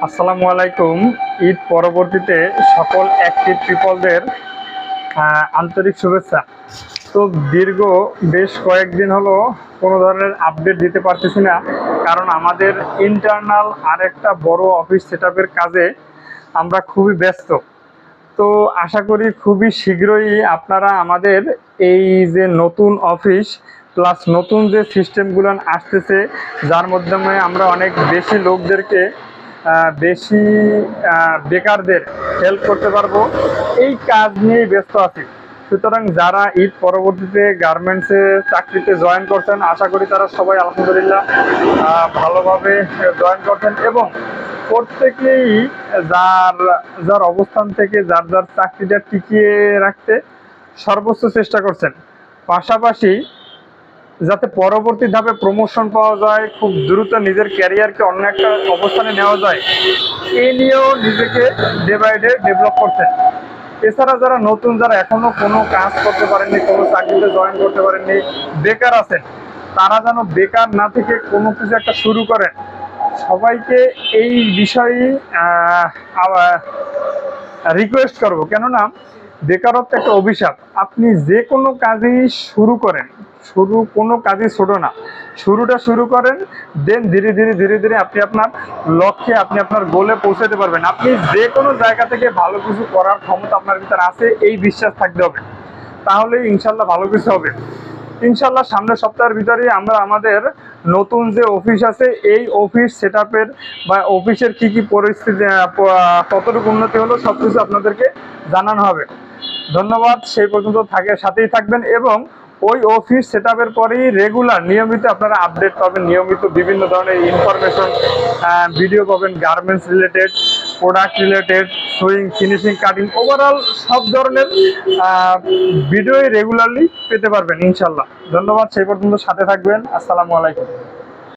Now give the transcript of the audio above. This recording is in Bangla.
আসসালামু আলাইকুম। ঈদ পরবর্তীতে সকল অ্যাক্টিভ পিপলদের আন্তরিক শুভেচ্ছা। তো দীর্ঘ বেশ কয়েকদিন হলো কোনো ধরনের আপডেট দিতে পারতেছি না, কারণ আমাদের ইন্টারনাল আরেকটা বড় অফিস সেটআপের কাজে আমরা খুবই ব্যস্ত। তো আশা করি খুবই শীঘ্রই আপনারা আমাদের এই যে নতুন অফিস প্লাস নতুন যে সিস্টেমগুলো আসতেছে, যার মাধ্যমে আমরা অনেক বেশি লোকদেরকে বেশি বেকারদের হেল্প করতে পারবো, এই কাজ নিয়েই ব্যস্ত আছি। সুতরাং যারা ঈদ পরবর্তীতে গার্মেন্টসে চাকরিতে জয়েন করছেন, আশা করি তারা সবাই আলহামদুলিল্লাহ ভালোভাবে জয়েন করছেন এবং প্রত্যেকেই যার যার অবস্থান থেকে যার যার চাকরিটা টিকিয়ে রাখতে সর্বোচ্চ চেষ্টা করছেন। পাশাপাশি যাতে পরবর্তী ধাপে প্রমোশন পাওয়া যায়, খুব দ্রুত নিজের ক্যারিয়ারকে অন্য একটা অবস্থানে নেওয়া যায়, এই নিয়েও নিজেকে ডে বাই ডে ডেভেলপ করছেন। এছাড়া যারা নতুন, যারা এখনো কোনো কাজ করতে পারেননি, কোনো চাকরিতে জয়েন করতে পারেননি, বেকার আছেন, তারা যেন বেকার না থেকে কোনো কিছু একটা শুরু করেন। সবাইকে এই বিষয়ে রিকোয়েস্ট করব, কেননা বেকারত্ব একটা অভিশাপ। আপনি যে কোনো কাজই শুরু করেন, কোনো কাজই ছোট না, শুরুটা শুরু করেন, দেন ধীরে ধীরে ধীরে ধীরে আপনি আপনার লক্ষ্যে, আপনি আপনার গোলে পৌঁছাতে পারবেন। আপনি যে কোনো জায়গা থেকে ভালো কিছু করার ক্ষমতা আপনার ভিতরে আছে, এই বিশ্বাস থাকতে হবে, তাহলেই ইনশাল্লাহ ভালো কিছু হবে। ইনশাল্লাহ সামনের সপ্তাহের ভিতরেই আমরা আমাদের নতুন যে অফিস আছে, এই অফিস সেটআপের বা অফিসের কি কি পরিস্থিতি, কতটুকু উন্নতি হলো, সব কিছু আপনাদেরকে জানানো হবে। ধন্যবাদ। সেই পর্যন্ত সাথেই থাকবেন এবং ওই অফিস সেটআপের পরেই রেগুলার নিয়মিত আপনারা আপডেট পাবেন, নিয়মিত বিভিন্ন ধরনের ইনফরমেশন ভিডিও পাবেন, garments related, product related, swing, finishing, cutting, overall সব ধরনের ভিডিও রেগুলারলি পেতে পারবেন ইনশাল্লাহ। ধন্যবাদ। সেই পর্যন্ত সাথে থাকবেন। আসসালামু আলাইকুম।